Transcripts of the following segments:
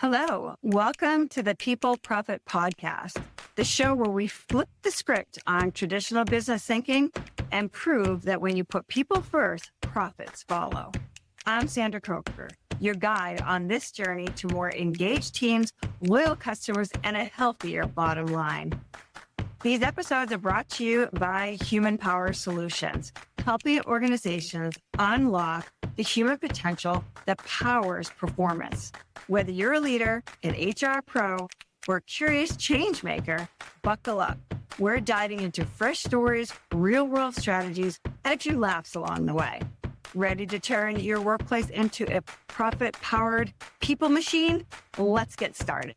Hello, welcome to the People Profit Podcast, the show where we flip the script on traditional business thinking and prove that when you put people first, profits follow. I'm Sandra Coker, your guide on this journey to more engaged teams, loyal customers, and a healthier bottom line. These episodes are brought to you by Human Power Solutions, helping organizations unlock the human potential that powers performance. Whether you're a leader, an HR pro, or a curious change maker, buckle up. We're diving into fresh stories, real-world strategies, and a few laughs along the way. Ready to turn your workplace into a profit-powered people machine? Let's get started.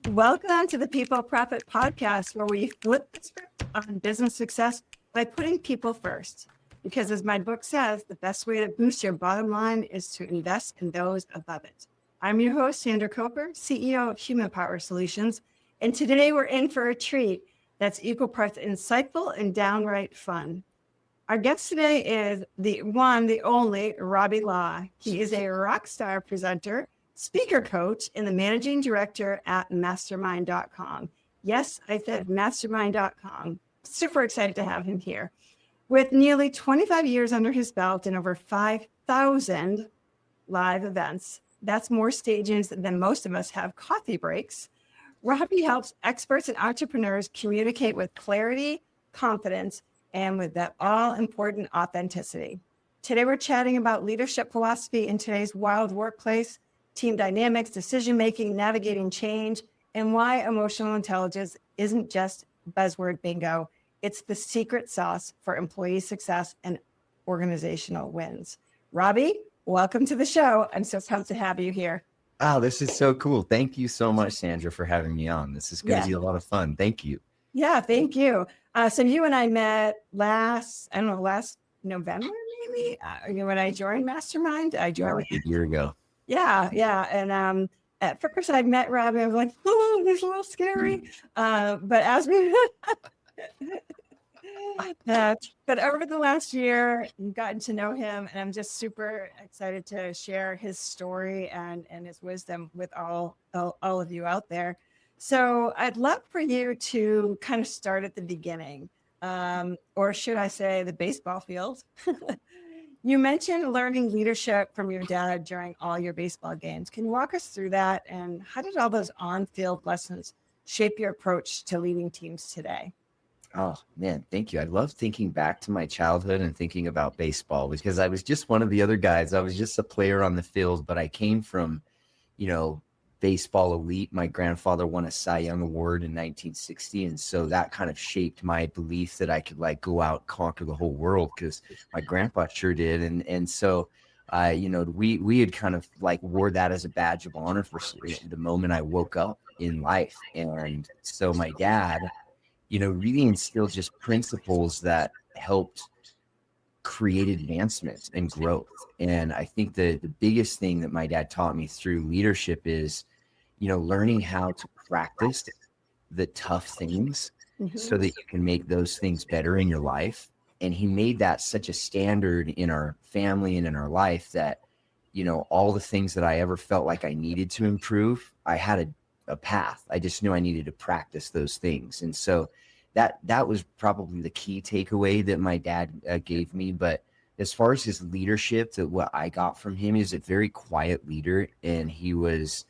Welcome to the People Profit Podcast, where we flip the script on business success by putting people first. Because as my book says, the best way to boost your bottom line is to invest in those above it. I'm your host, Sandra Coker, CEO of Human Power Solutions, and today we're in for a treat that's equal parts insightful and downright fun. Our guest today is the one, the only Robbie Law. He is a rockstar presenter, speaker coach, and the managing director at mastermind.com. Yes, I said mastermind.com. Super excited to have him here. With nearly 25 years under his belt and over 5,000 live events, that's more stages than most of us have coffee breaks. Robbie helps experts and entrepreneurs communicate with clarity, confidence, and with that all-important authenticity. Today, we're chatting about leadership philosophy in today's wild workplace, team dynamics, decision-making, navigating change, and why emotional intelligence isn't just buzzword bingo. It's the secret sauce for employee success and organizational wins. Robbie, welcome to the show. I'm so pumped to have you here. Oh, this is so cool. Thank you so much, Sandra, for having me on. This is going to be a lot of fun. Thank you. Yeah, thank you. So you and I met last November, maybe, when I joined Mastermind. I joined a year ago. Yeah. And at first I met Robbie, I was like, oh, this is a little scary. But as we... but over the last year, I've gotten to know him, and I'm just super excited to share his story and his wisdom with all of you out there. So I'd love for you to kind of start at the beginning, or should I say the baseball field. You mentioned learning leadership from your dad during all your baseball games. Can you walk us through that? And how did all those on-field lessons shape your approach to leading teams today? Oh, man, thank you. I love thinking back to my childhood and thinking about baseball because I was just one of the other guys. I was just a player on the field, but I came from, baseball elite. My grandfather won a Cy Young Award in 1960. And so that kind of shaped my belief that I could go out and conquer the whole world because my grandpa sure did. And so, we had kind of wore that as a badge of honor for the moment I woke up in life. And so my dad, really instilled just principles that helped create advancement and growth. And I think the biggest thing that my dad taught me through leadership is, learning how to practice the tough things so that you can make those things better in your life. And he made that such a standard in our family and in our life that, all the things that I ever felt like I needed to improve, I had a path. I just knew I needed to practice those things. And so that was probably the key takeaway that my dad gave me. But as far as his leadership, what I got from him is a very quiet leader. And he was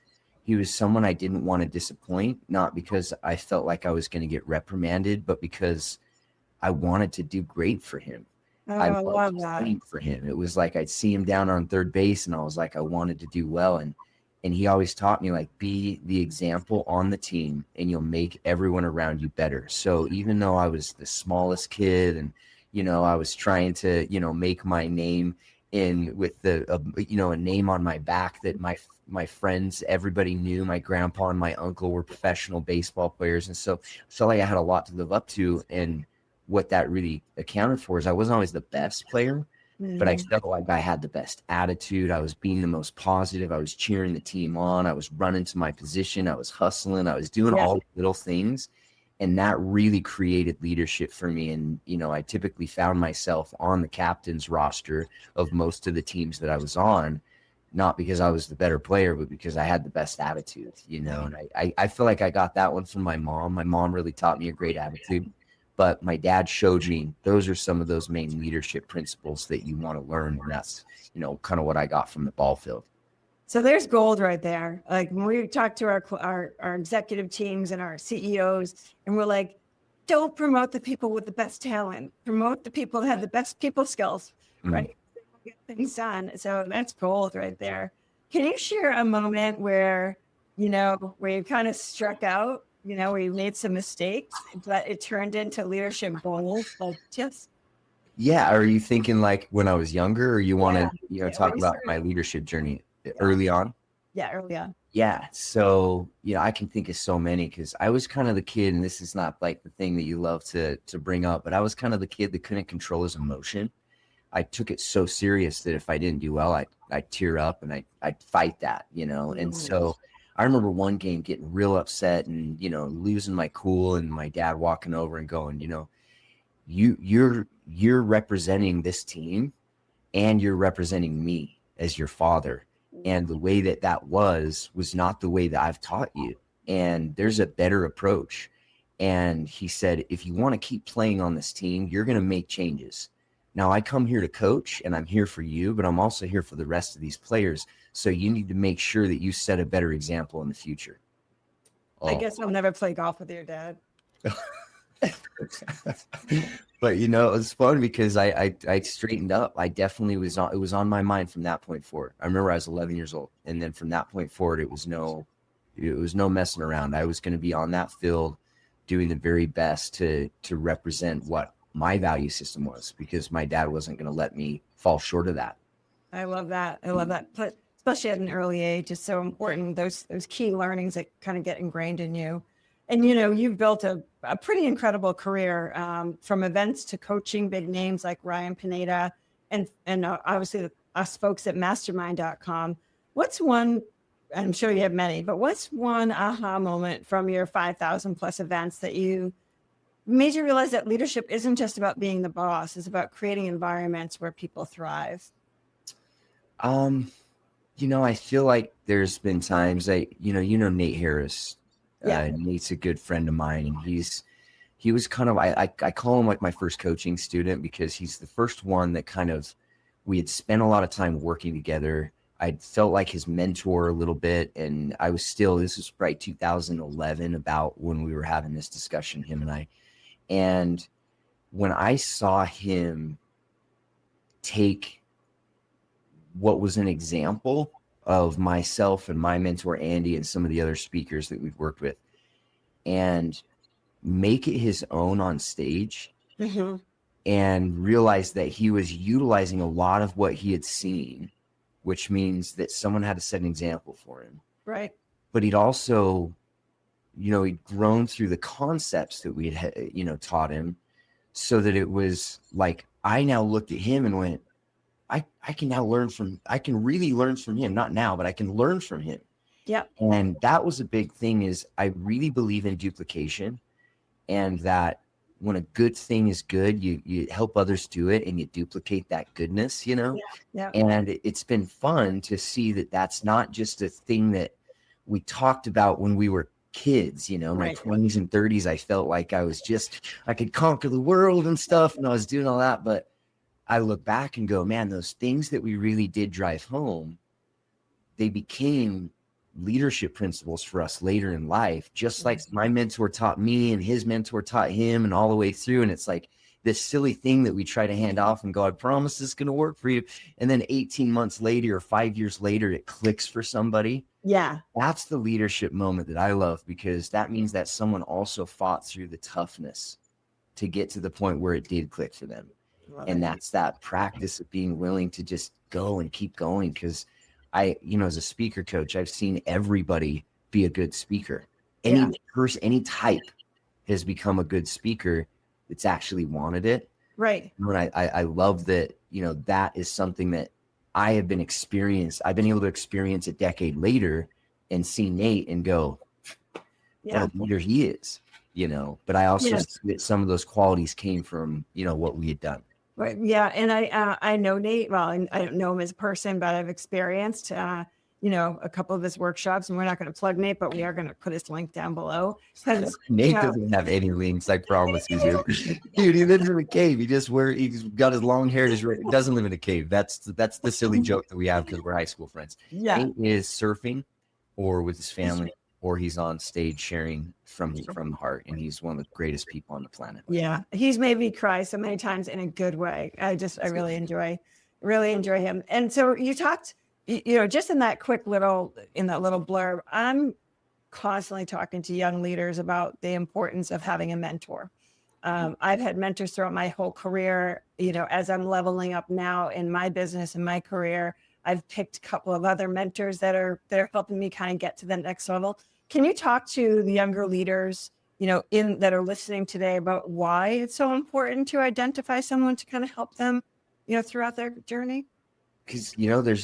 someone I didn't want to disappoint, not because I felt like I was going to get reprimanded, but because I wanted to do great for him. I love that. For him. It was like I'd see him down on third base and I was like, I wanted to do well. And he always taught me be the example on the team and you'll make everyone around you better. So even though I was the smallest kid and, I was trying to, make my name with a name on my back that my friends, everybody knew my grandpa and my uncle were professional baseball players. And so I had a lot to live up to. And what that really accounted for is I wasn't always the best player, but I felt like I had the best attitude. I was being the most positive. I was cheering the team on. I was running to my position. I was hustling. I was doing all the little things. And that really created leadership for me. And, I typically found myself on the captain's roster of most of the teams that I was on not because I was the better player, but because I had the best attitude, And I feel like I got that one from my mom. My mom really taught me a great attitude, but my dad showed me those are some of those main leadership principles that you want to learn. And that's, kind of what I got from the ball field. So there's gold right there. Like when we talk to our executive teams and our CEOs, and we're like, don't promote the people with the best talent. Promote the people that have the best people skills, right? Get things done. So that's gold right there. Can you share a moment where you kind of struck out, where you made some mistakes, but it turned into leadership goals? Like Yeah. Are you thinking like when I was younger, or you want to, talk about my leadership journey early on? Yeah, early on. Yeah. So, I can think of so many because I was kind of the kid, and this is not like the thing that you love to bring up, but I was kind of the kid that couldn't control his emotion. I took it so serious that if I didn't do well, I'd tear up and I'd fight that, And so I remember one game getting real upset and, losing my cool, and my dad walking over and going, you're representing this team, and you're representing me as your father. And the way that was not the way that I've taught you. And there's a better approach. And he said, if you want to keep playing on this team, you're going to make changes. Now, I come here to coach, and I'm here for you, but I'm also here for the rest of these players. So you need to make sure that you set a better example in the future. I guess I'll never play golf with your dad. But it was fun because I straightened up. I definitely it was on my mind from that point forward. I remember I was 11 years old, and then from that point forward, it was no messing around. I was going to be on that field doing the very best to represent what my value system was, because my dad wasn't going to let me fall short of that. I love that. But especially at an early age, it's so important. Those key learnings that kind of get ingrained in you. And, you've built a pretty incredible career, from events to coaching big names like Ryan Pineda and obviously us folks at mastermind.com. What's one, I'm sure you have many, but what's one aha moment from your 5,000 plus events that you made you realize that leadership isn't just about being the boss, it's about creating environments where people thrive? I feel like there's been times Nate Harris. Nate's a good friend of mine, and he was kind of, I call him like my first coaching student, because he's the first one that kind of, we had spent a lot of time working together. I felt like his mentor a little bit, and this was probably 2011, about when we were having this discussion, him and I. And when I saw him take what was an example of myself and my mentor, Andy, and some of the other speakers that we've worked with, and make it his own on stage, and realize that he was utilizing a lot of what he had seen, which means that someone had to set an example for him. Right. But he'd also, he'd grown through the concepts that we had, taught him, so that it was like, I now looked at him and went, I can really learn from him. Not now, but I can learn from him. Yeah. And that was a big thing, is I really believe in duplication, and that when a good thing is good, you help others do it, and you duplicate that goodness, Yeah. And it's been fun to see that that's not just a thing that we talked about when we were kids, my 20s and 30s. I felt like I could conquer the world and stuff, and I was doing all that. But I look back and go, man, those things that we really did drive home, they became leadership principles for us later in life, just like my mentor taught me and his mentor taught him, and all the way through. And it's like this silly thing that we try to hand off and go, I promise this is going to work for you. And then 18 months later or 5 years later, it clicks for somebody. Yeah. That's the leadership moment that I love, because that means that someone also fought through the toughness to get to the point where it did click for them. And that's that practice of being willing to just go and keep going. Because as a speaker coach, I've seen everybody be a good speaker. Any person, any type has become a good speaker that's actually wanted it. Right. And I love that, that is something that I've been able to experience a decade later, and see Nate and go, what a leader he is, but I also see that some of those qualities came from, what we had done. But yeah, and I know Nate. Well, I don't know him as a person, but I've experienced a couple of his workshops, and we're not going to plug Nate, but we are going to put his link down below because Nate doesn't have any links, I promise you, dude. Dude, he lives in a cave. He's got his long hair. He doesn't live in a cave. That's the silly joke that we have because we're high school friends. Yeah. Nate is surfing or with his family, or he's on stage sharing from the heart, and he's one of the greatest people on the planet. Yeah, he's made me cry so many times in a good way. I really enjoy him. And so you talked, just in that little blurb, I'm constantly talking to young leaders about the importance of having a mentor. I've had mentors throughout my whole career. As I'm leveling up now in my business and my career, I've picked a couple of other mentors that are helping me kind of get to the next level. Can you talk to the younger leaders, that are listening today about why it's so important to identify someone to kind of help them, throughout their journey? Because,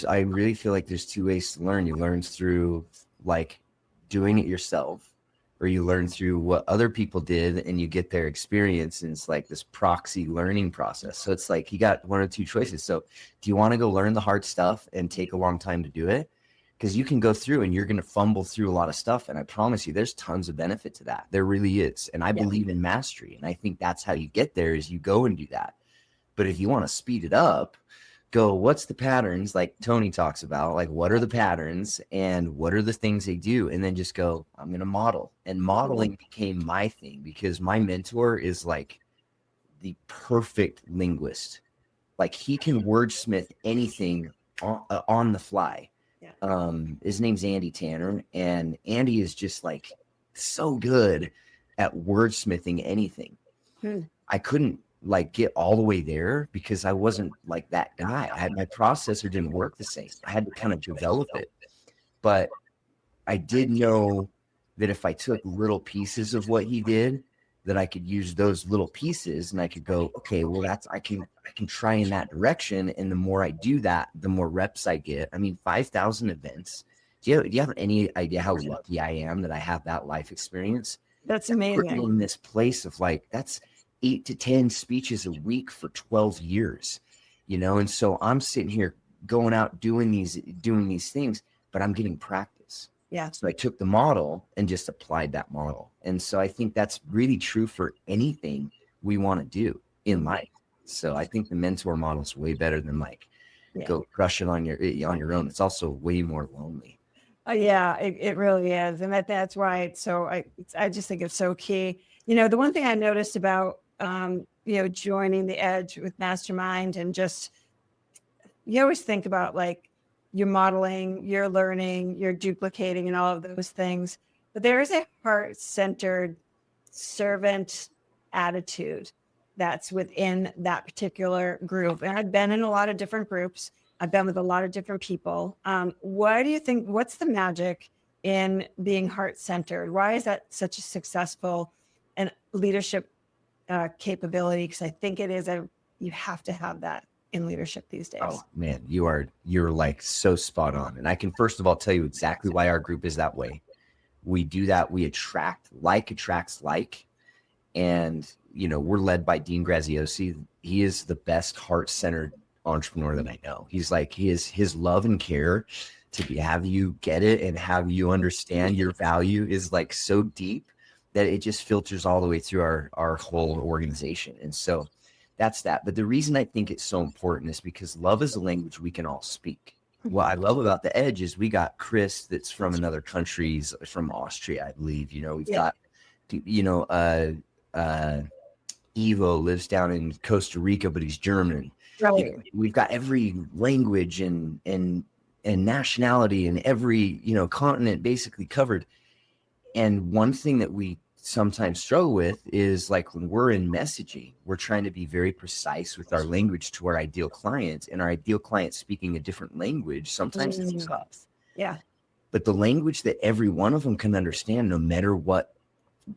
I really feel like there's two ways to learn. You learn through like doing it yourself, or you learn through what other people did and you get their experience. And it's like this proxy learning process. So it's like you got one or two choices. So do you want to go learn the hard stuff and take a long time to do it? Because you can go through and you're going to fumble through a lot of stuff. And I promise you, there's tons of benefit to that. There really is. And I believe in mastery. And I think that's how you get there is you go and do that. But if you want to speed it up, go, what's the patterns like Tony talks about? Like, what are the patterns and what are the things they do? And then just go, I'm going to model. And modeling became my thing because my mentor is like the perfect linguist. Like he can wordsmith anything on the fly. Yeah. His name's Andy Tanner, and Andy is just like so good at wordsmithing anything. I couldn't like get all the way there because I wasn't like that guy. My processor didn't work the same. I had to kind of develop it, but I did know that if I took little pieces of what he did, that I could use those little pieces and I could go, okay, well, I can try in that direction. And the more I do that, the more reps I get. I mean, 5,000 events. Do you have any idea how lucky I am that I have that life experience? That's amazing. In this place of like, that's 8 to 10 speeches a week for 12 years, And so I'm sitting here going out, doing these things, but I'm getting practice. Yeah. So I took the model and just applied that model. And so I think that's really true for anything we want to do in life. So I think the mentor model is way better than go crush it on your own. It's also way more lonely. Yeah, it really is. And that's why it's so, I just think it's so key. The one thing I noticed about, joining the Edge with Mastermind and just, you always think about like, you're modeling, you're learning, you're duplicating and all of those things. But there is a heart-centered servant attitude that's within that particular group. And I've been in a lot of different groups. I've been with a lot of different people. Why do you think, what's the magic in being heart-centered? Why is that such a successful and leadership capability? Because I think it is you have to have that in leadership these days. Oh man, you're like so spot on. And I can first of all tell you exactly why our group is that way. We do that. We attracts like, and we're led by Dean Graziosi. He is the best heart-centered entrepreneur that I know. He's like, his love and care to have you get it and have you understand your value is like so deep that it just filters all the way through our whole organization. And so that's that. But the reason I think it's so important is because love is a language we can all speak. What I love about the Edge is we got Chris that's from another country, from Austria, I believe. We've got, Evo lives down in Costa Rica, but he's German. Right. We've got every language and nationality and every, continent basically covered. And one thing that we sometimes struggle with is like when we're in messaging, we're trying to be very precise with our language to our ideal clients, and our ideal client speaking a different language. Sometimes it's tough. Yeah. But the language that every one of them can understand, no matter what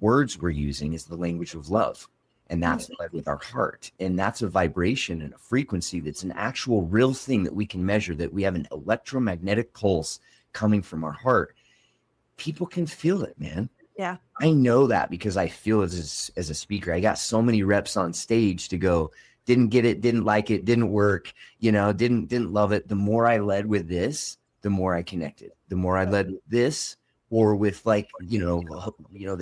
words we're using, is the language of love. And that's led with our heart. And that's a vibration and a frequency that's an actual real thing that we can measure, that we have an electromagnetic pulse coming from our heart. People can feel it, man. Yeah. I know that because I feel as a speaker. I got so many reps on stage to go, didn't get it, didn't like it, didn't work, didn't love it. The more I led with this, the more I connected. The more I led with this, or with the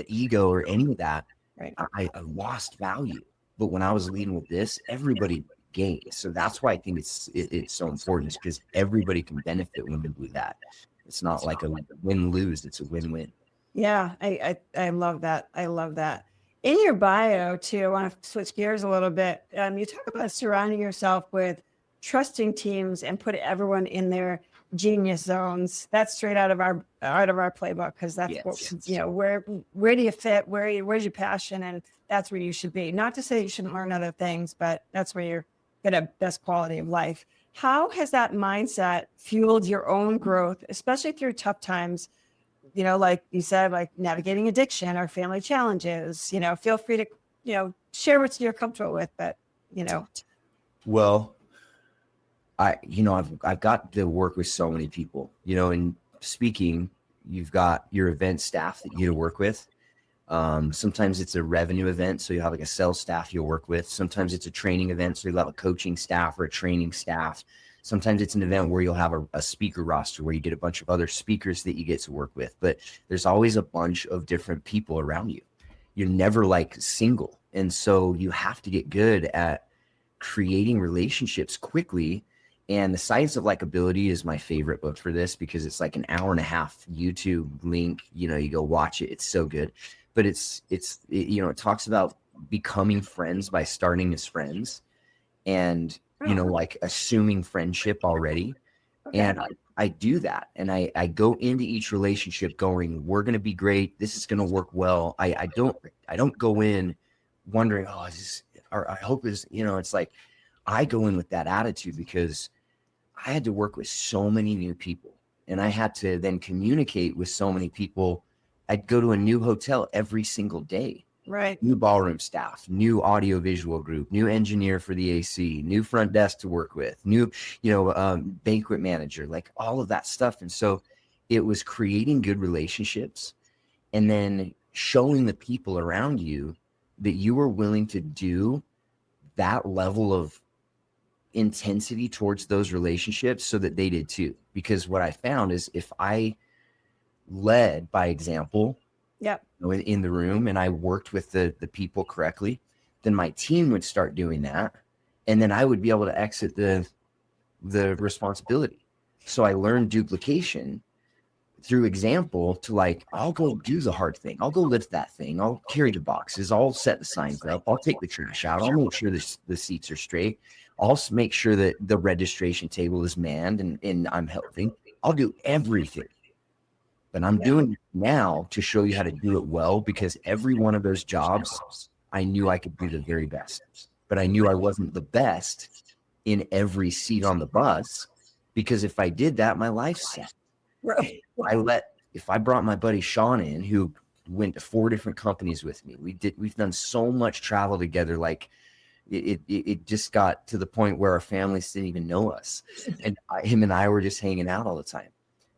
ego or any of that, Right. I lost value. But when I was leading with this, everybody gained. So that's why I think it's so important, because everybody can benefit when we do that. It's not like a win-lose, it's a win-win. Yeah, I love that. I love that. In your bio, too, I want to switch gears a little bit. You talk about surrounding yourself with trusting teams and put everyone in their genius zones. That's straight out of our playbook, because that's where do you fit? Where's your passion? And that's where you should be. Not to say you shouldn't learn other things, but that's where you're get a best quality of life. How has that mindset fueled your own growth, especially through tough times? Like you said, like navigating addiction or family challenges, feel free to, share what you're comfortable with, but, Well, I've got to work with so many people, in speaking, you've got your event staff that you get to work with. Sometimes it's a revenue event, so you have like a sales staff you'll work with. Sometimes it's a training event, so you'll have a coaching staff or a training staff. Sometimes it's an event where you'll have a speaker roster where you get a bunch of other speakers that you get to work with. But there's always a bunch of different people around you. You're never like single. And so you have to get good at creating relationships quickly. And The Science of Likeability is my favorite book for this, because it's like an 1.5 YouTube link. You go watch it. It's so good. But it talks about becoming friends by starting as friends, and like assuming friendship already. Okay. And I do that, and I go into each relationship going, we're going to be great, this is going to work well. I don't go in wondering, I hope it's like, I go in with that attitude, because I had to work with so many new people, and I had to then communicate with so many people. I'd go to a new hotel every single day. Right. New ballroom staff, new audio visual group, new engineer for the AC, new front desk to work with, new, banquet manager, like all of that stuff. And so it was creating good relationships, and then showing the people around you that you were willing to do that level of intensity towards those relationships so that they did too. Because what I found is, if I led by example, in the room, and I worked with the people correctly, then my team would start doing that, and then I would be able to exit the responsibility. So I learned duplication through example, to like, I'll go do the hard thing, I'll go lift that thing, I'll carry the boxes, I'll set the signs up, I'll take the trash out, I'll make sure the seats are straight, I'll make sure that the registration table is manned and I'm helping. I'll do everything. But I'm doing it now to show you how to do it well, because every one of those jobs, I knew I could do the very best. But I knew I wasn't the best in every seat on the bus, because if I did that, my life's set. Right. If I brought my buddy Sean in, who went to 4 different companies with me, we've done so much travel together. Like it just got to the point where our families didn't even know us, and him and I were just hanging out all the time.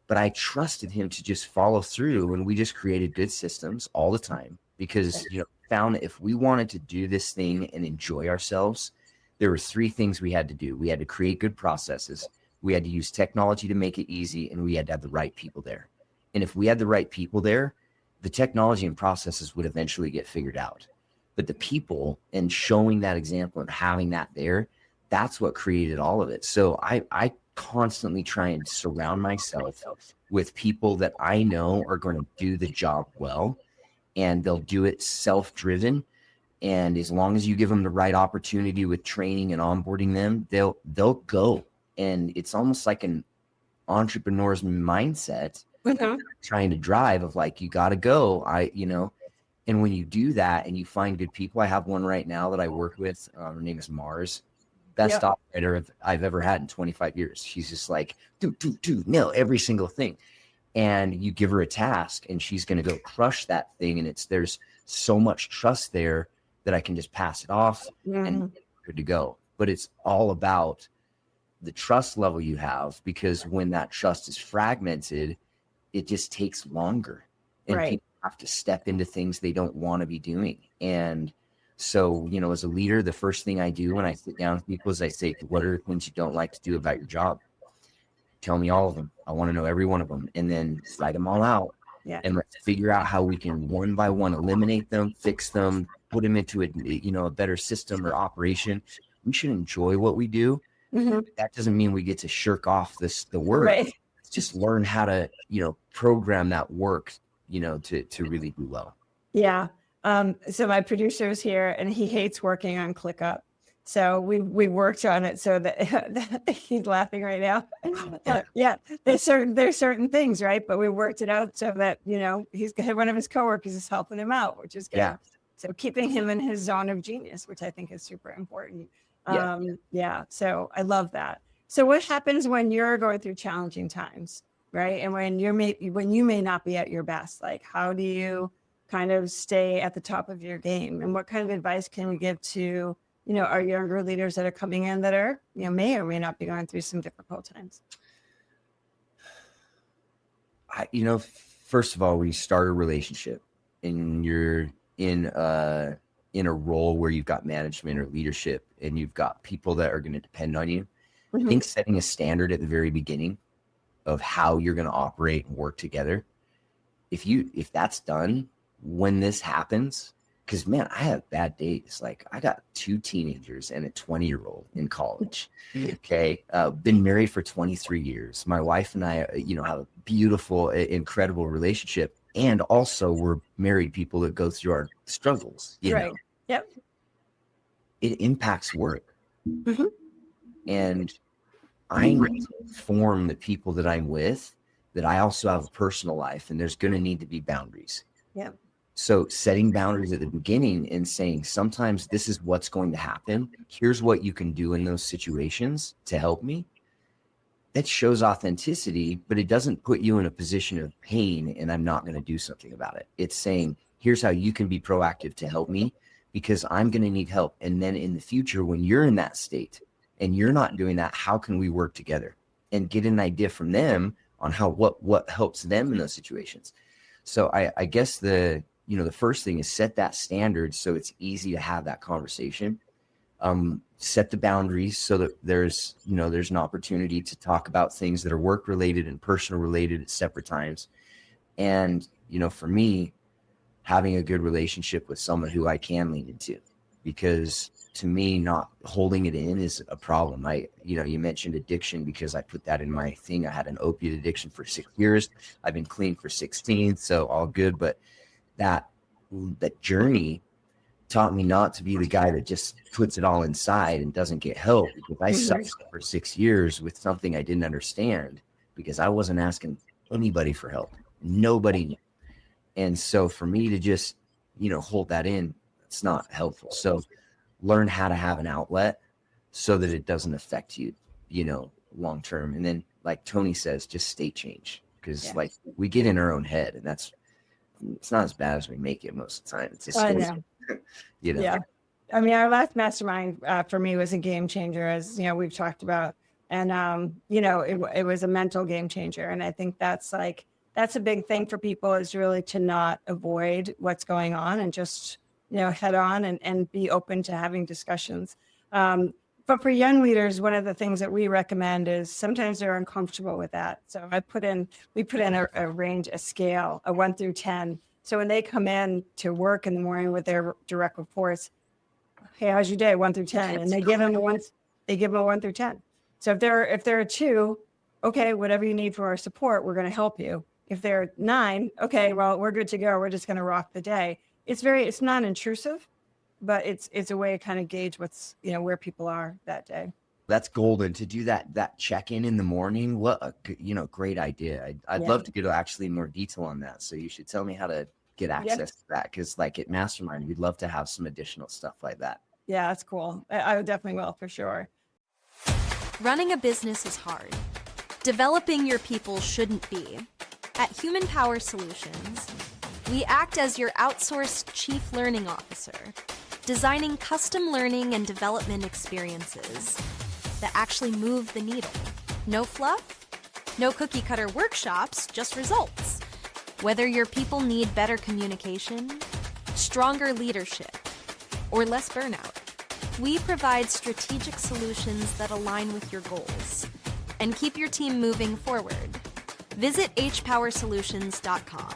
But I trusted him to just follow through, and we just created good systems all the time, because found that if we wanted to do this thing and enjoy ourselves, there were 3 things we had to do. We had to create good processes, we had to use technology to make it easy, and we had to have the right people there. And if we had the right people there, the technology and processes would eventually get figured out. But the people, and showing that example and having that there, that's what created all of it. So I constantly try and surround myself with people that I know are going to do the job well, and they'll do it self-driven. And as long as you give them the right opportunity with training and onboarding them, they'll go. And it's almost like an entrepreneur's mindset, trying to drive of like, you got to go. And when you do that and you find good people, I have one right now that I work with. Her name is Mars. Best operator I've ever had in 25 years. She's just like, nail every single thing. And you give her a task, and she's going to go crush that thing. And there's so much trust there that I can just pass it off and good to go. But it's all about the trust level you have, because when that trust is fragmented, it just takes longer, and people have to step into things they don't want to be doing. And So, as a leader, the first thing I do when I sit down with people is I say, what are the things you don't like to do about your job? Tell me all of them. I want to know every one of them, and then write them all out. Yeah. And let's figure out how we can one by one eliminate them, fix them, put them into a better system or operation. We should enjoy what we do. Mm-hmm. That doesn't mean we get to shirk off the work. Right. Let's just learn how to, program that work, to really do well. Yeah. So my producer's here and he hates working on ClickUp. So we worked on it so that he's laughing right now. Yeah, there's certain things, right? But we worked it out so that, he's one of his coworkers is helping him out, which is good. Yeah. So keeping him in his zone of genius, which I think is super important. Yeah. So I love that. So what happens when you're going through challenging times, right? And when you may not be at your best, like how do you kind of stay at the top of your game? And what kind of advice can we give to our younger leaders that are coming in that are, may or may not be going through some difficult times? First of all, we start a relationship and you're in a role where you've got management or leadership and you've got people that are going to depend on you. Mm-hmm. I think setting a standard at the very beginning of how you're going to operate and work together. If that's done, when this happens, because man, I have bad days. Like I got 2 teenagers and a 20-year-old in college. Okay. Been married for 23 years. My wife and I, have a beautiful, incredible relationship. And also we're married people that go through our struggles. Right. Yep. It impacts work. Mm-hmm. And I need to inform the people that I'm with that I also have a personal life and there's going to need to be boundaries. Yeah. So setting boundaries at the beginning and saying, sometimes this is what's going to happen. Here's what you can do in those situations to help me. That shows authenticity, but it doesn't put you in a position of pain and I'm not going to do something about it. It's saying, here's how you can be proactive to help me because I'm going to need help. And then in the future, when you're in that state and you're not doing that, how can we work together and get an idea from them on how, what helps them in those situations? So I guess the first thing is set that standard so it's easy to have that conversation. Set the boundaries so that there's an opportunity to talk about things that are work related and personal related at separate times. And, for me, having a good relationship with someone who I can lean into, because to me, not holding it in is a problem. You mentioned addiction because I put that in my thing. I had an opiate addiction for 6 years. I've been clean for 16, so all good. But that journey taught me not to be the guy that just puts it all inside and doesn't get help, because I suffered for 6 years with something I didn't understand because I wasn't asking anybody for help. Nobody knew. And so for me to just, hold that in, it's not helpful. So learn how to have an outlet so that it doesn't affect you, long term. And then like Tony says, just state change, because like we get in our own head and it's not as bad as we make it most of the time. It's just, Yeah. I mean, our last mastermind for me was a game changer, as we've talked about, and it was a mental game changer. And I think that's a big thing for people, is really to not avoid what's going on and just head on and be open to having discussions. But for young leaders, one of the things that we recommend is sometimes they're uncomfortable with that. So we put in a range, a scale, a 1 through 10. So when they come in to work in the morning with their direct reports, hey, how's your day? 1 through 10. And they give them a 1 through 10. So if they're a 2, okay, whatever you need for our support, we're going to help you. If they're 9, okay, well, we're good to go. We're just going to rock the day. It's not intrusive, but it's a way to kind of gauge what's, where people are that day. That's golden to do that check-in in the morning. What a great idea. I'd love to get actually more detail on that. So you should tell me how to get access to that, because like at Mastermind, we'd love to have some additional stuff like that. Yeah, that's cool. I definitely will, for sure. Running a business is hard. Developing your people shouldn't be. At Human Power Solutions, we act as your outsourced chief learning officer, designing custom learning and development experiences that actually move the needle. No fluff, no cookie cutter workshops, just results. Whether your people need better communication, stronger leadership, or less burnout. We provide strategic solutions that align with your goals and keep your team moving forward. Visit hpowersolutions.com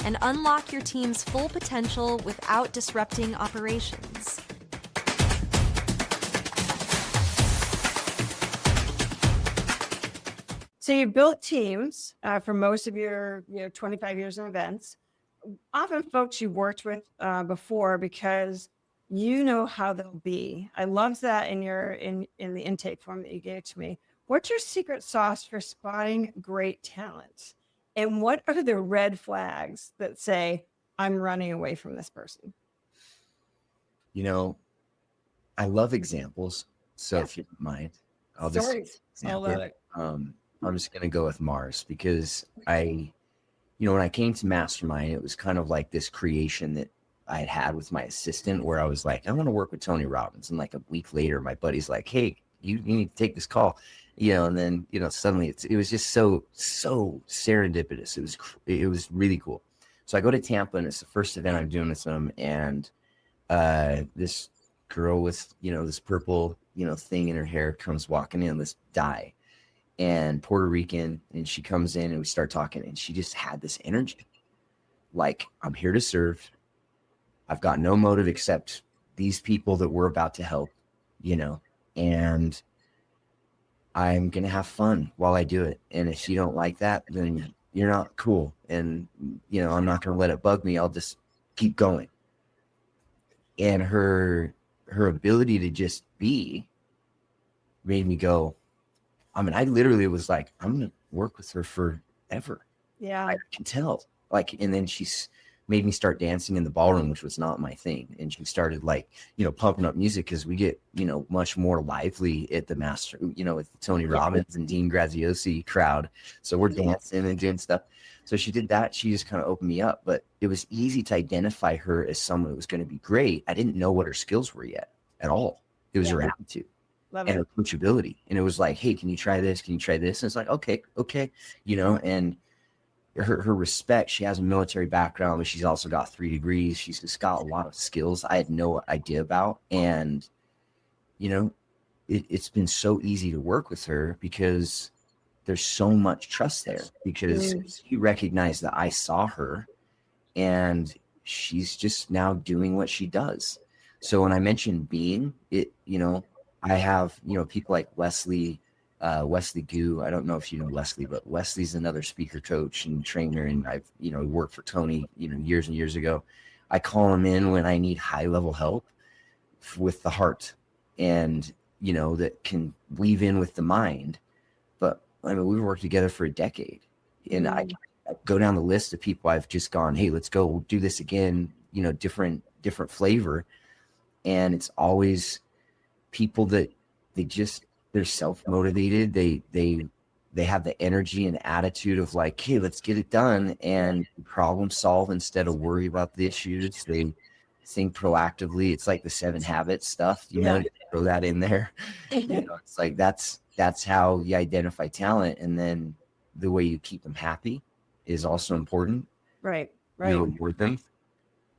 and unlock your team's full potential without disrupting operations. So you built teams for most of your 25 years in events. Often folks you worked with before because you know how they'll be. I love that in the intake form that you gave to me. What's your secret sauce for spotting great talent? And what are the red flags that say, I'm running away from this person? You know, I love examples. So if you don't mind, I'll just I'll love it. I'm just going to go with Mars because when I came to Mastermind, it was kind of like this creation that I had with my assistant where I was like, I want to work with Tony Robbins. And like a week later, my buddy's like, hey, you need to take this call, and then, suddenly it was just so serendipitous. It was really cool. So I go to Tampa and it's the first event I'm doing with them. And this girl with, this purple, thing in her hair comes walking in, this dye, and Puerto Rican. And she comes in and we start talking and she just had this energy. Like, I'm here to serve. I've got no motive except these people that we're about to help, and I'm going to have fun while I do it. And if you don't like that, then you're not cool. And, I'm not going to let it bug me. I'll just keep going. And her ability to just be made me go, I literally was like, I'm going to work with her forever. Yeah. I can tell. And then she's made me start dancing in the ballroom, which was not my thing. And she started pumping up music because we get, much more lively at the master, with Tony Robbins and Dean Graziosi crowd. So we're dancing and doing stuff. So she did that. She just kind of opened me up, but it was easy to identify her as someone that was going to be great. I didn't know what her skills were yet at all. It was her attitude. Love and it. her coachability. And it was like, hey, can you try this? Can you try this? And it's like, okay. And her respect, she has a military background, but she's also got 3 degrees. She's just got a lot of skills I had no idea about. And, it's been so easy to work with her because there's so much trust there because she recognized that I saw her and she's just now doing what she does. So when I mentioned being it, I have, people like Wesley Gu. I don't know if you know Wesley, but Wesley's another speaker coach and trainer. And I've, worked for Tony, years and years ago. I call him in when I need high level help with the heart and, that can weave in with the mind. But we've worked together for a decade and I go down the list of people I've just gone, hey, let's go, we'll do this again, different flavor. And it's always people that they're self-motivated. They have the energy and attitude of like, hey, let's get it done and problem solve instead of worry about the issues. They think proactively. It's like the 7 habits stuff, throw that in there. It's like, that's how you identify talent. And then the way you keep them happy is also important. Right. You reward them,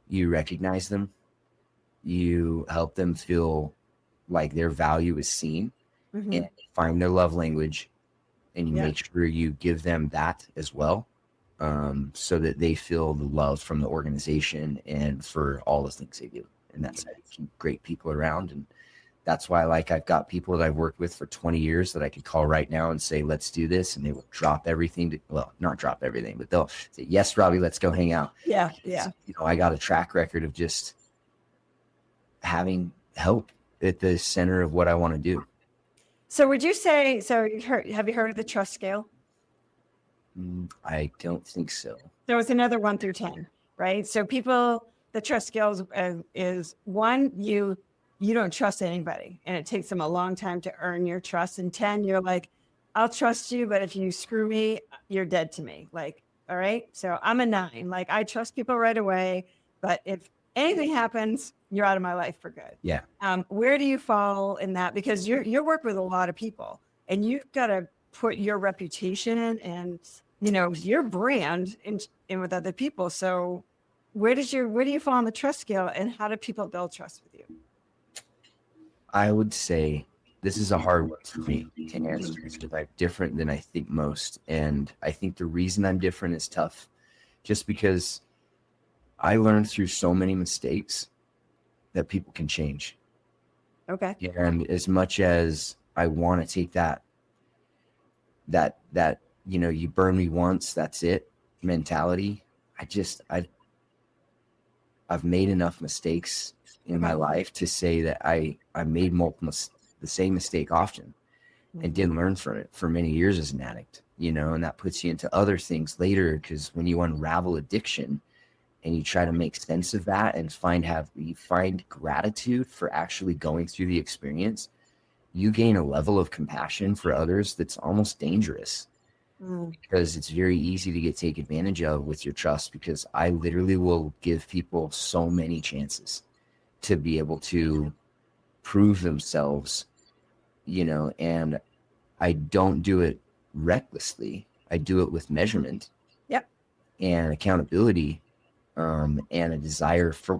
you recognize them, you help them feel like their value is seen, and find their love language, and you make sure you give them that as well, so that they feel the love from the organization and for all the things they do. And that's how you keep great people around. And that's why I've got people that I've worked with for 20 years that I could call right now and say, let's do this. And they will drop everything not drop everything, but they'll say, yes, Robbie, let's go hang out. Yeah. So, I got a track record of just having help at the center of what I want to do. So would you say, have you heard of the trust scale? I don't think so. So it's another 1 through 10, right? So the trust scale is 1, you don't trust anybody and it takes them a long time to earn your trust. And 10, you're like, I'll trust you, but if you screw me, you're dead to me. Like, all right. So I'm a 9. Like, I trust people right away, but if anything happens, you're out of my life for good. Yeah. Where do you fall in that? Because you work with a lot of people and you've got to put your reputation and, your brand in with other people. So where do you fall on the trust scale and how do people build trust with you? I would say this is a hard one for me to answer because I'm different than I think most. And I think the reason I'm different is tough, just because I learned through so many mistakes that people can change. Okay. And as much as I want to take that, you burn me once, that's it mentality. I've made enough mistakes in my life to say that I made the same mistake often and didn't learn from it for many years as an addict, and that puts you into other things later. Because when you unravel addiction and you try to make sense of that and you find gratitude for actually going through the experience, you gain a level of compassion for others that's almost dangerous. Because it's very easy to get taken advantage of with your trust, because I literally will give people so many chances to be able to prove themselves, and I don't do it recklessly. I do it with measurement. Yep. And accountability, and a desire for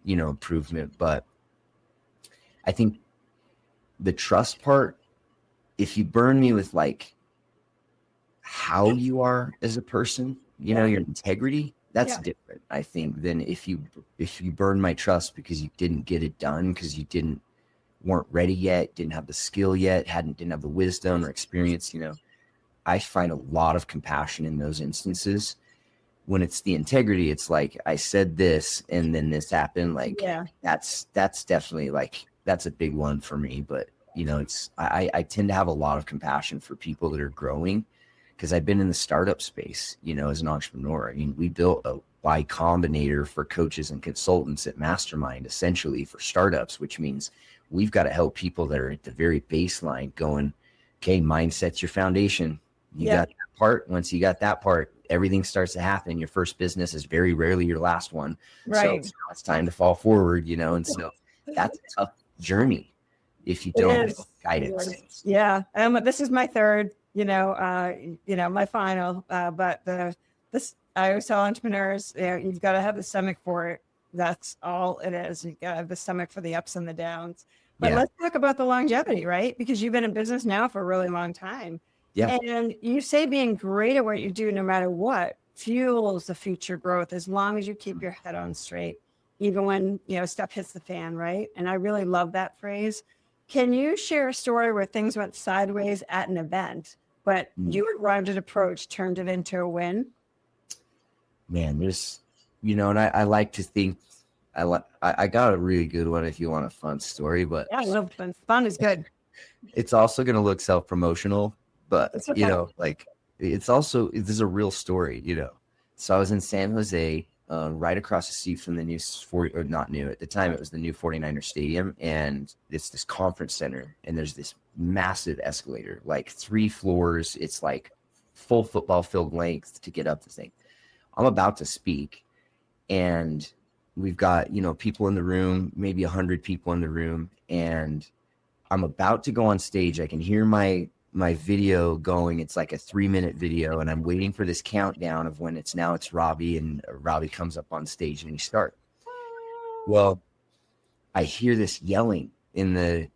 improvement. But I think the trust part, if you burn me with like how you are as a person, your integrity, that's different, I think, than if you burn my trust because you didn't get it done, because you weren't ready yet, didn't have the skill yet, didn't have the wisdom or experience. I find a lot of compassion in those instances. When it's the integrity, it's like, I said this and then this happened. Like, that's definitely like, that's a big one for me. But I tend to have a lot of compassion for people that are growing, because I've been in the startup space, as an entrepreneur. I mean, we built a Y Combinator for coaches and consultants at Mastermind, essentially for startups, which means we've got to help people that are at the very baseline going, okay, mindset's your foundation. You got that part. Once you got that part, everything starts to happen. Your first business is very rarely your last one. Right. So it's time to fall forward, and so that's a tough journey if you don't have guidance. Yeah. This is my third, my final, but I always tell entrepreneurs, you've got to have the stomach for it. That's all it is. You got to have the stomach for the ups and the downs. But let's talk about the longevity, right? Because you've been in business now for a really long time. Yeah. And you say being great at what you do, no matter what, fuels the future growth, as long as you keep your head on straight, even when, stuff hits the fan, right? And I really love that phrase. Can you share a story where things went sideways at an event, but your grounded approach turned it into a win? Man, there's, and I like to think, I got a really good one if you want a fun story, but fun is good. It's also going to look self-promotional, but this is a real story, So I was in San Jose, right across the street from the new not new at the time, it was the new 49er Stadium, and it's this conference center, and there's this massive escalator, like 3 floors. It's like full football field length to get up the thing. I'm about to speak, and we've got, people in the room, maybe 100 people in the room, and I'm about to go on stage. I can hear my video going. It's like a 3-minute video, and I'm waiting for this countdown of when it's Robbie, and Robbie comes up on stage and we start. Well, I hear this yelling in the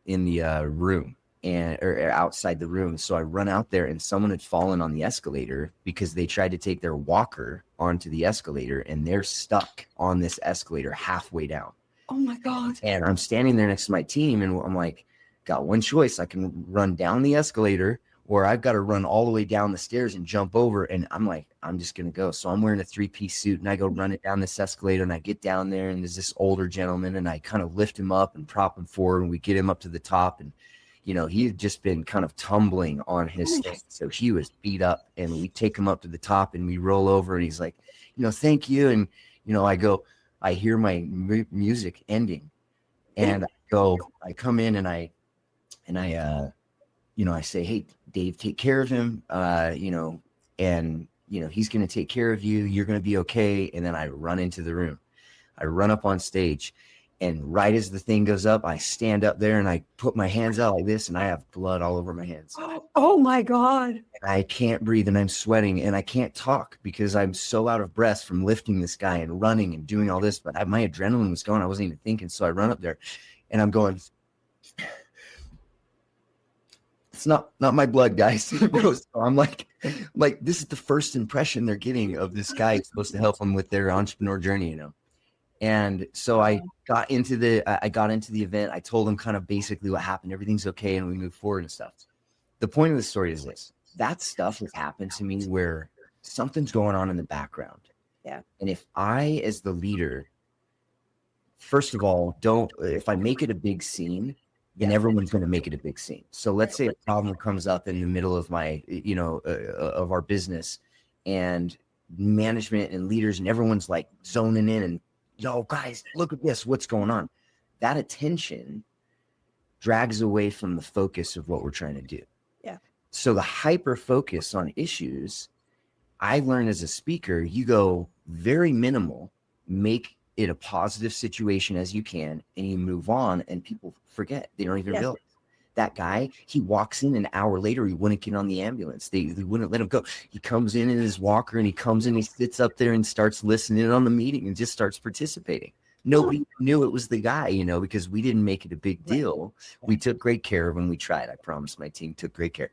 room or outside the room. So I run out there, and someone had fallen on the escalator because they tried to take their walker onto the escalator, and they're stuck on this escalator halfway down. Oh my God. And I'm standing there next to my team, and I'm like, got one choice. I can run down the escalator, or I've got to run all the way down the stairs and jump over. And I'm like, I'm just going to go. So I'm wearing a 3-piece suit, and I go run it down this escalator, and I get down there, and there's this older gentleman, and I kind of lift him up and prop him forward, and we get him up to the top. And, he had just been kind of tumbling on his thing. So he was beat up, and we take him up to the top, and we roll over, and he's like, thank you. And, I hear my music ending, and I come in, and I say, hey, Dave, take care of him, and, he's going to take care of you. You're going to be okay. And then I run into the room. I run up on stage, And right as the thing goes up, I stand up there and I put my hands out like this, and I have blood all over my hands. Oh my God. I can't breathe and I'm sweating and I can't talk because I'm so out of breath from lifting this guy and running and doing all this. But my adrenaline was going. I wasn't even thinking. So I run up there and I'm going, it's not my blood, guys. So I'm like, this is the first impression they're getting of this guy who's supposed to help them with their entrepreneur journey, you know? And so I got into the event. I told them kind of basically what happened. Everything's okay. And we moved forward and stuff. The point of the story is this: that stuff has happened to me where something's going on in the background. Yeah. And if I, as the leader, first of all, if I make it a big scene, then everyone's going to make it a big scene. So let's say a problem comes up in the middle of of our business, and management and leaders and everyone's like zoning in and, yo, guys, look at this, what's going on? That attention drags away from the focus of what we're trying to do. Yeah. So the hyper focus on issues, I learned as a speaker, you go very minimal, make it a positive situation as you can, and you move on, and people forget. They don't even realize. That guy, he walks in an hour later, he wouldn't get on the ambulance. They wouldn't let him go. He comes in his walker and he sits up there and starts listening on the meeting and just starts participating. Nobody knew it was the guy, because we didn't make it a big deal. We took great care of him. We tried. I promise my team took great care.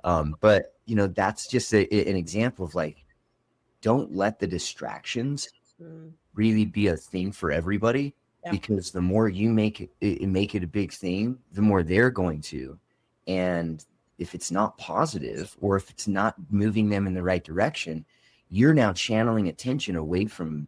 But that's just an example of like, don't let the distractions really be a thing for everybody. Yeah. Because the more you make it a big thing, the more they're going to. And if it's not positive, or if it's not moving them in the right direction, you're now channeling attention away from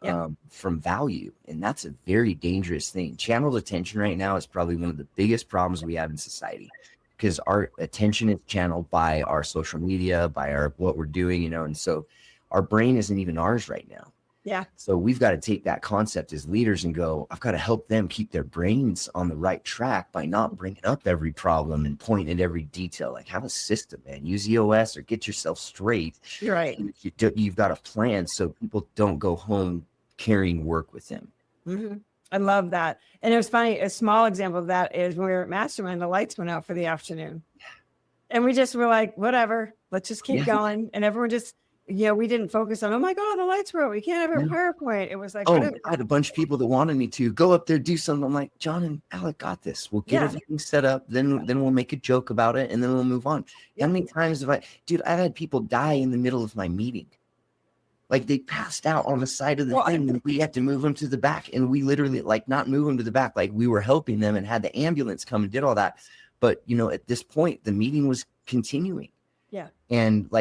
value. And that's a very dangerous thing. Channeled attention right now is probably one of the biggest problems we have in society, because our attention is channeled by our social media, by what we're doing, and so our brain isn't even ours right now. Yeah. So we've got to take that concept as leaders and go, I've got to help them keep their brains on the right track by not bringing up every problem and pointing at every detail. Like, have a system, man. Use EOS or get yourself straight. You're right. You've got a plan so people don't go home carrying work with them. Mm-hmm. I love that. And it was funny. A small example of that is when we were at Mastermind, the lights went out for the afternoon. And we just were like, whatever, let's just keep going. And everyone just... we didn't focus on, oh my God, the lights were out. We can't have a PowerPoint. It was like, I had a bunch of people that wanted me to go up there, do something. I'm like, John and Alec got this. We'll get everything set up. Then we'll make a joke about it, and then we'll move on. How many times I've had people die in the middle of my meeting. Like, they passed out on the side of the thing, and we had to move them to the back. And we literally not move them to the back. Like, we were helping them and had the ambulance come and did all that. But, at this point, the meeting was continuing. Yeah. And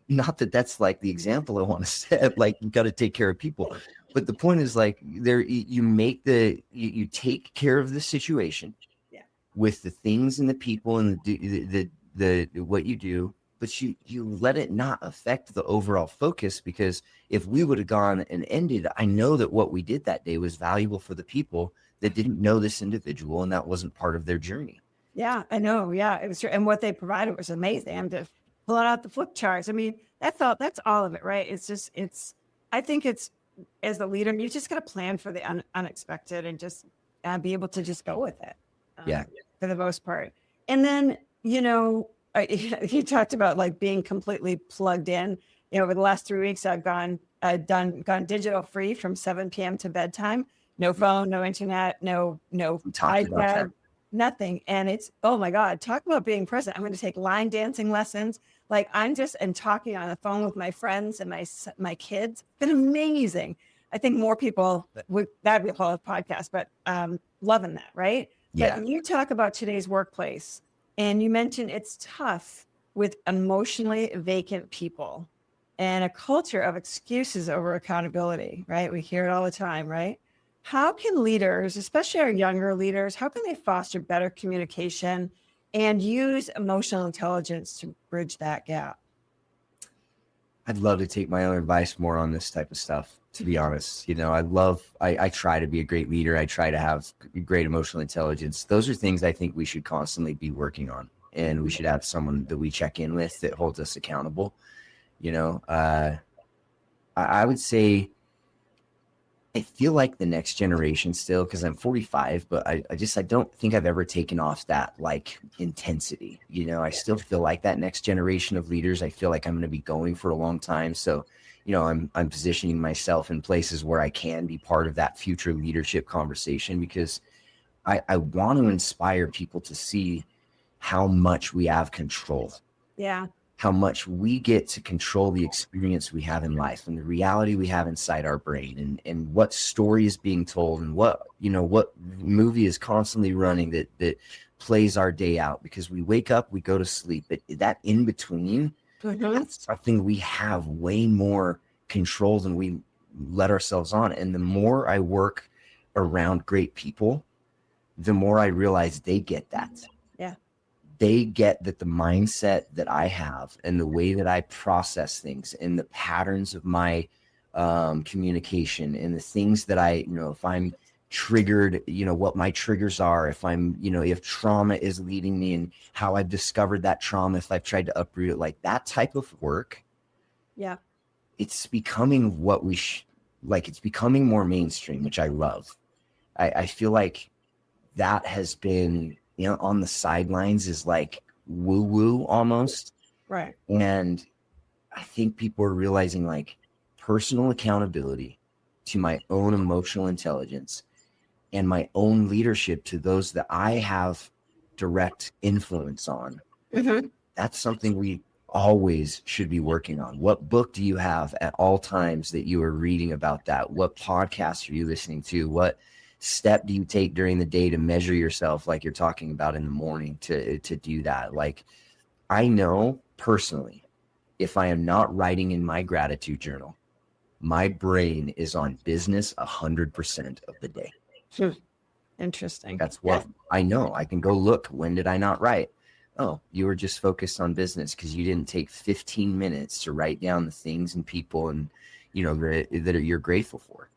not that that's like the example I want to set, like, you got to take care of people. But the point is, like, you take care of the situation with the things and the people and the what you do, but you let it not affect the overall focus, because if we would have gone and ended, I know that what we did that day was valuable for the people that didn't know this individual, and that wasn't part of their journey. Yeah, I know. Yeah, it was true. And what they provided was amazing. I'm just pulling out the flip charts. I mean, that's all of it, right? I think it's, as the leader, you just got to plan for the unexpected and just be able to just go with it. For the most part. And then, you talked about like being completely plugged in. Over the last 3 weeks, I've gone digital free from 7 p.m. to bedtime. No phone, no internet, no iPad, nothing. And it's, oh my God, talk about being present. I'm going to take line dancing lessons. Like, I'm just talking on the phone with my friends and my kids. It's been amazing. I think more people that'd be a whole podcast, but loving that, right? Yeah. But you talk about today's workplace, and you mentioned it's tough with emotionally vacant people and a culture of excuses over accountability, right? We hear it all the time, right? How can leaders, especially our younger leaders, how can they foster better communication and use emotional intelligence to bridge that gap? I'd love to take my own advice more on this type of stuff, to be honest. I try to be a great leader. I try to have great emotional intelligence. Those are things I think we should constantly be working on, and we should have someone that we check in with that holds us accountable. I would say I feel like the next generation still, because I'm 45, but I don't think I've ever taken off that like intensity. You know, I still feel like that next generation of leaders, I feel like I'm going to be going for a long time. So, you know, I'm positioning myself in places where I can be part of that future leadership conversation, because I want to inspire people to see how much we have control. Yeah. How much we get to control the experience we have in life and the reality we have inside our brain, and what story is being told, and what movie is constantly running that plays our day out, because we wake up, we go to sleep. But that in between, that's something we have way more control than we let ourselves on. And the more I work around great people, the more I realize they get that. Yeah. They get that the mindset that I have and the way that I process things and the patterns of my communication and the things that I, you know, if I'm triggered, you know, what my triggers are, if I'm, you know, if trauma is leading me and how I've discovered that trauma, if I've tried to uproot it, like that type of work. Yeah. It's becoming what it's becoming more mainstream, which I love. I feel like that has been, you know, on the sidelines is like woo woo almost. Right. And I think people are realizing like personal accountability to my own emotional intelligence and my own leadership to those that I have direct influence on. That's something we always should be working on. What book do you have at all times that you are reading about that? What podcast are you listening to? What step do you take during the day to measure yourself, like you're talking about in the morning, to do that? Like, I know personally, if I am not writing in my gratitude journal, my brain is on business 100% of the day. Interesting. That's what I know. I can go look. When did I not write? Oh, you were just focused on business because you didn't take 15 minutes to write down the things and people and, you know, that you're grateful for.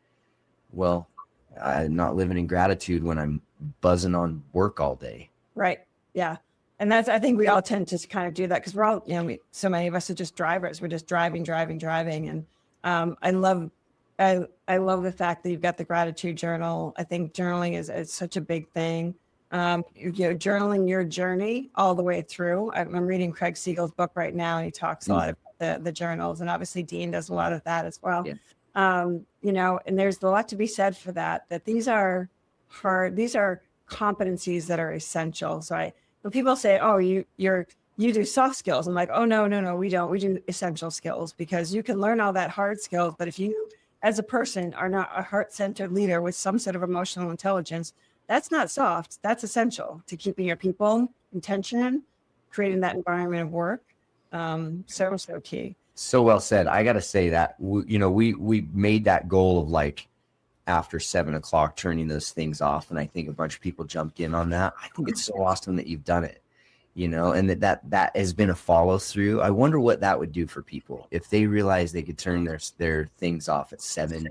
Well, I'm not living in gratitude when I'm buzzing on work all day. Right. Yeah. And that's, I think we all tend to kind of do that because we're all, you know, so many of us are just drivers. We're just driving. And I love the fact that you've got the gratitude journal. I think journaling is such a big thing. You know, journaling your journey all the way through. I'm reading Craig Siegel's book right now, and he talks a lot about the journals, and obviously Dean does a lot of that as well. Yeah. You know, and there's a lot to be said for that these are hard. These are competencies that are essential. So when people say, oh, you do soft skills, I'm like, oh, no, we don't. We do essential skills, because you can learn all that hard skills. But if you, as a person, are not a heart-centered leader with some sort of emotional intelligence, that's not soft. That's essential to keeping your people intention, creating that environment of work. So key. So well said. I got to say that, you know, we made that goal of like after 7 o'clock turning those things off. And I think a bunch of people jumped in on that. I think it's so awesome that you've done it, you know, and that has been a follow through. I wonder what that would do for people if they realized they could turn their things off at 7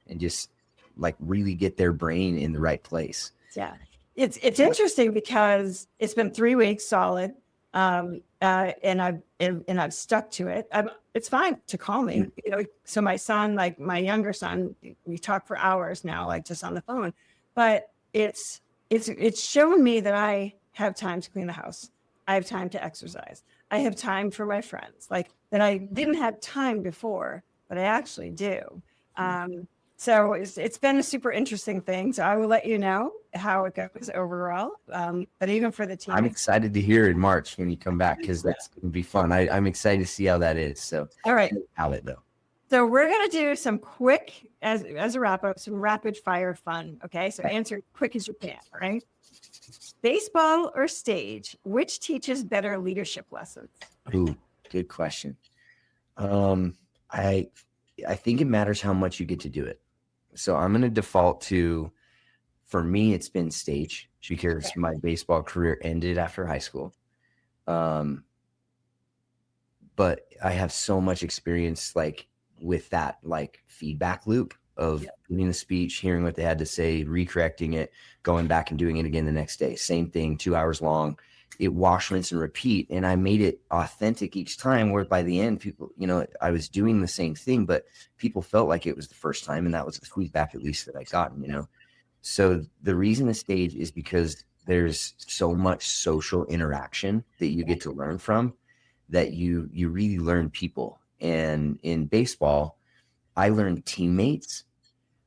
and just like really get their brain in the right place. Yeah. It's interesting because it's been 3 weeks solid. And I've stuck to it. It's fine to call me, you know. So my son, like my younger son, we talk for hours now, like just on the phone. But it's shown me that I have time to clean the house. I have time to exercise. I have time for my friends, like that I didn't have time before, but I actually do. So it's been a super interesting thing. So I will let you know how it goes overall. But even for the team, I'm excited to hear in March when you come back, because that's going to be fun. I'm excited to see how that is. So all right, how it though. So we're going to do some quick, as a wrap up, some rapid fire fun. Okay. So answer quick as you can. All right. Baseball or stage, which teaches better leadership lessons? Ooh, good question. I think it matters how much you get to do it. So I'm going to default to, for me, it's been stage, because my baseball career ended after high school. But I have so much experience like with that like feedback loop of giving the speech, hearing what they had to say, recorrecting it, going back and doing it again the next day. Same thing, 2 hours long, it wash, rinse, and repeat. And I made it authentic each time, where by the end, people, I was doing the same thing, but people felt like it was the first time. And that was the feedback, at least, that I gotten. So the reason the stage is because there's so much social interaction that you get to learn from, that you really learn people. And in baseball, I learned teammates,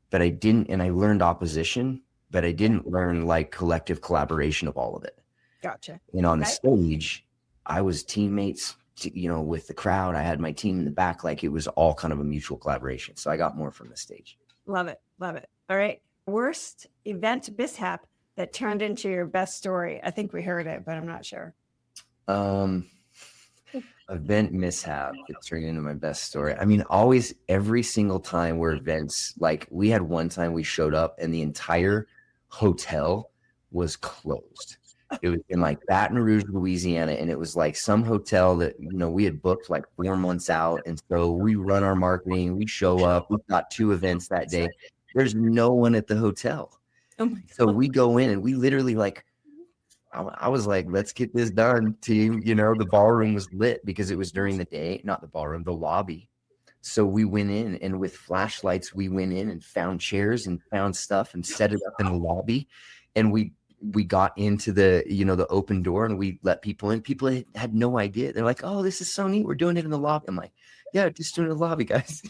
but I learned opposition, but I didn't learn like collective collaboration of all of it. Gotcha. And on the stage, I was teammates, with the crowd. I had my team in the back, like it was all kind of a mutual collaboration. So I got more from the stage. Love it. Love it. All right. Worst event mishap that turned into your best story. I think we heard it, but I'm not sure. Event mishap that turned into my best story. I mean, always, every single time where events, like we had one time we showed up and the entire hotel was closed. It was in like Baton Rouge, Louisiana. And it was like some hotel that, we had booked like 4 months out. And so we run our marketing, we show up, we've got 2 events that day. There's no one at the hotel. So we go in and we literally I was like, let's get this done, team. The ballroom was lit because it was during the day, not the ballroom, the lobby. So we went in, and with flashlights, we went in and found chairs and found stuff and set it up in the lobby. And we got into the, the open door, and we let people in. People had no idea. They're like, oh, this is so neat. We're doing it in the lobby. I'm like, yeah, just doing it in the lobby, guys.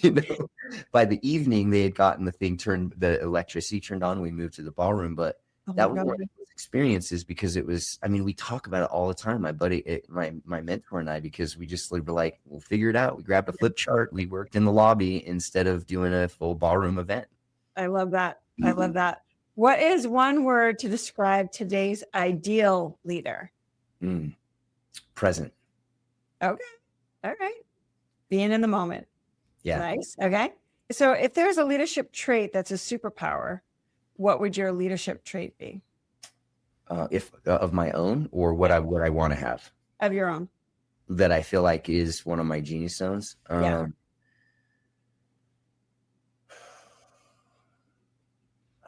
By the evening, they had gotten the electricity turned on. We moved to the ballroom, but that was one of those experiences, because it was, we talk about it all the time, my buddy, my mentor and I, because we just were like, we'll figure it out. We grabbed a flip chart. We worked in the lobby instead of doing a full ballroom event. I love that. I love that. What is one word to describe today's ideal leader? Present. Okay. All right. Being in the moment. Yeah. Nice. Okay. So if there's a leadership trait that's a superpower, what would your leadership trait be? If of my own, or what I want to have? Of your own. That I feel like is one of my genius zones. Yeah.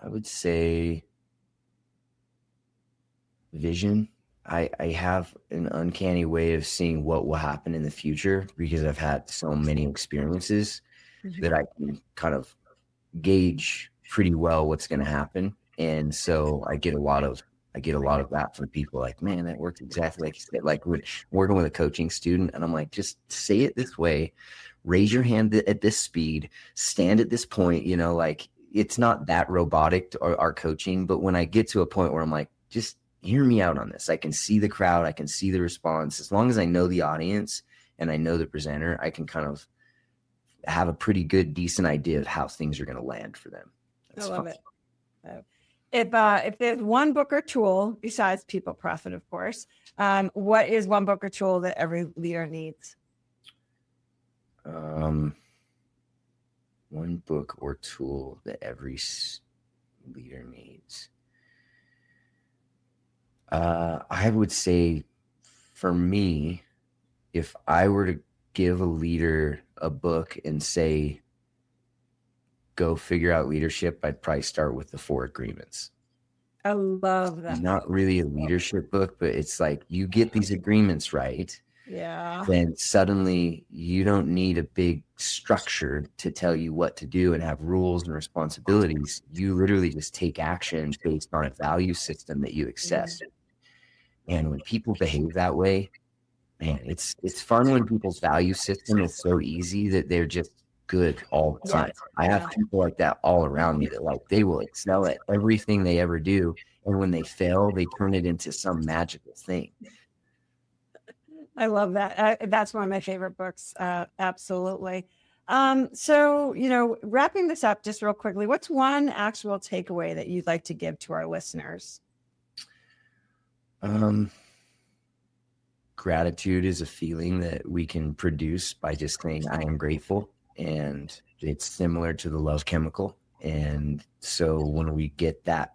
I would say vision. I have an uncanny way of seeing what will happen in the future, because I've had so many experiences that I can kind of gauge pretty well what's going to happen. And so I get a lot of that from people, like, man, that worked exactly like you said. Like, when working with a coaching student, and I'm like, just say it this way, raise your hand at this speed, stand at this point, like, it's not that robotic, our coaching. But when I get to a point where I'm like, just hear me out on this, I can see the crowd, I can see the response. As long as I know the audience and I know the presenter, I can kind of have a pretty good, decent idea of how things are going to land for them. I love it. If there's one book or tool besides People Profit, of course, what is one book or tool that every leader needs? One book or tool that every leader needs. I would say, for me, if I were to give a leader a book and say, go figure out leadership, I'd probably start with the 4 Agreements. I love that. Not really a leadership book, but it's like, you get these agreements right. Yeah. Then suddenly you don't need a big structure to tell you what to do and have rules and responsibilities. You literally just take action based on a value system that you accept. And when people behave that way, man, it's fun when people's value system is so easy that they're just good all the time. I have people like that all around me that, like, they will excel at everything they ever do. And when they fail, they turn it into some magical thing. I love that. That's one of my favorite books. Absolutely. So, wrapping this up just real quickly, what's one actual takeaway that you'd like to give to our listeners? Gratitude is a feeling that we can produce by just saying, I am grateful. And it's similar to the love chemical. And so when we get that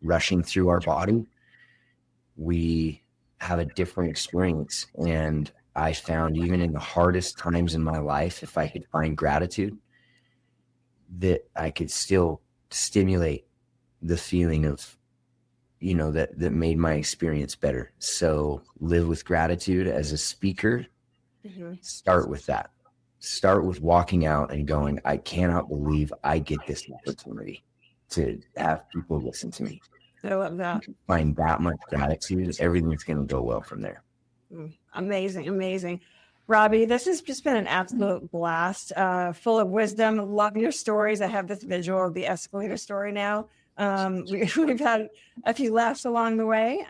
rushing through our body, we have a different experience. And I found, even in the hardest times in my life, if I could find gratitude, that I could still stimulate the feeling of that made my experience better. So live with gratitude as a speaker. Start with that. Start with walking out and going, I cannot believe I get this opportunity to have people listen to me. I love that. Find that much gratitude. Everything's going to go well from there. Amazing. Amazing. Robbie, this has just been an absolute blast, full of wisdom. Love your stories. I have this visual of the escalator story now. We've had a few laughs along the way.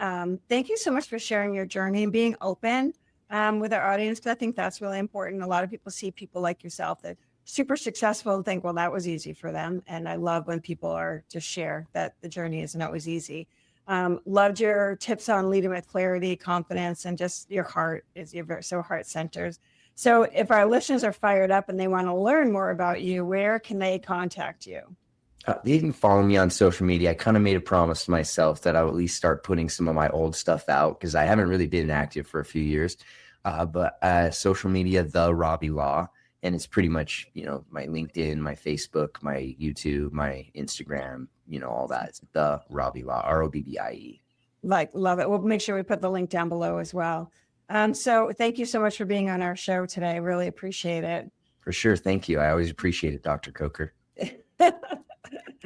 Thank you so much for sharing your journey and being open with our audience, because I think that's really important. A lot of people see people like yourself that super successful and think, well, that was easy for them. And I love when people are just share that the journey isn't always easy. Loved your tips on leading with clarity, confidence, and just your heart you're so heart-centered. So if our listeners are fired up and they want to learn more about you, where can they contact you? You can follow me on social media. I kind of made a promise to myself that I would at least start putting some of my old stuff out, because I haven't really been active for a few years. But social media, The Robbie Law. And it's pretty much, my LinkedIn, my Facebook, my YouTube, my Instagram, all that. It's The Robbie Law, ROBBIE. Love it. We'll make sure we put the link down below as well. So thank you so much for being on our show today. Really appreciate it. For sure. Thank you. I always appreciate it, Dr. Coker.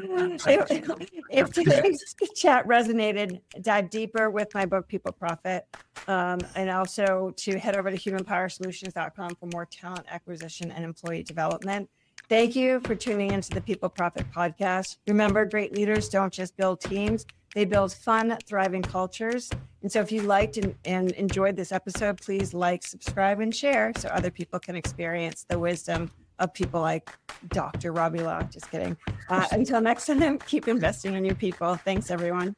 If today's chat resonated, dive deeper with my book, People Profit, and also to head over to human.Solutions.com for more talent acquisition and employee development. Thank you for tuning into the People Profit podcast. Remember, great leaders don't just build teams, they build fun, thriving cultures. And so if you liked and enjoyed this episode, please like, subscribe, and share so other people can experience the wisdom of people like Dr. Robbie Law. Just kidding. Until next time, keep investing in your people. Thanks, everyone.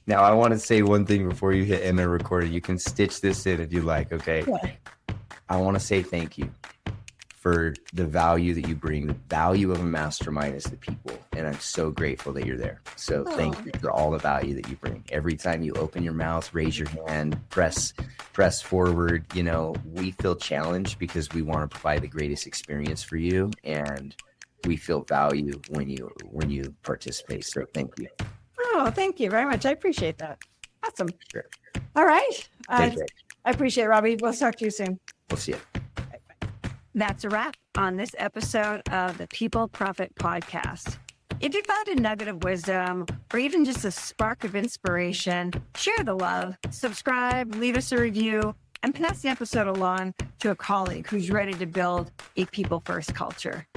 Now, I want to say one thing before you hit end the recording. You can stitch this in if you like, okay? Yeah. I want to say thank you for the value that you bring. The value of a mastermind is the people. And I'm so grateful that you're there. So thank you for all the value that you bring. Every time you open your mouth, raise your hand, press forward, we feel challenged because we want to provide the greatest experience for you. And we feel value when you participate. So thank you. Oh, thank you very much. I appreciate that. Awesome. Sure. All right. Take care. I appreciate it, Robbie. We'll talk to you soon. We'll see you. That's a wrap on this episode of the People Profit Podcast. If you found a nugget of wisdom or even just a spark of inspiration, share the love, subscribe, leave us a review, and pass the episode along to a colleague who's ready to build a people-first culture.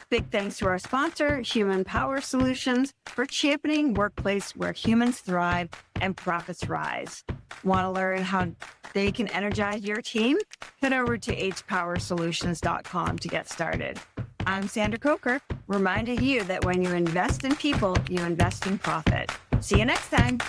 Big thanks to our sponsor, Human Power Solutions, for championing workplace where humans thrive and profits rise. Want to learn how they can energize your team? Head over to hpowersolutions.com to get started. I'm Sandra Coker, reminding you that when you invest in people, you invest in profit. See you next time.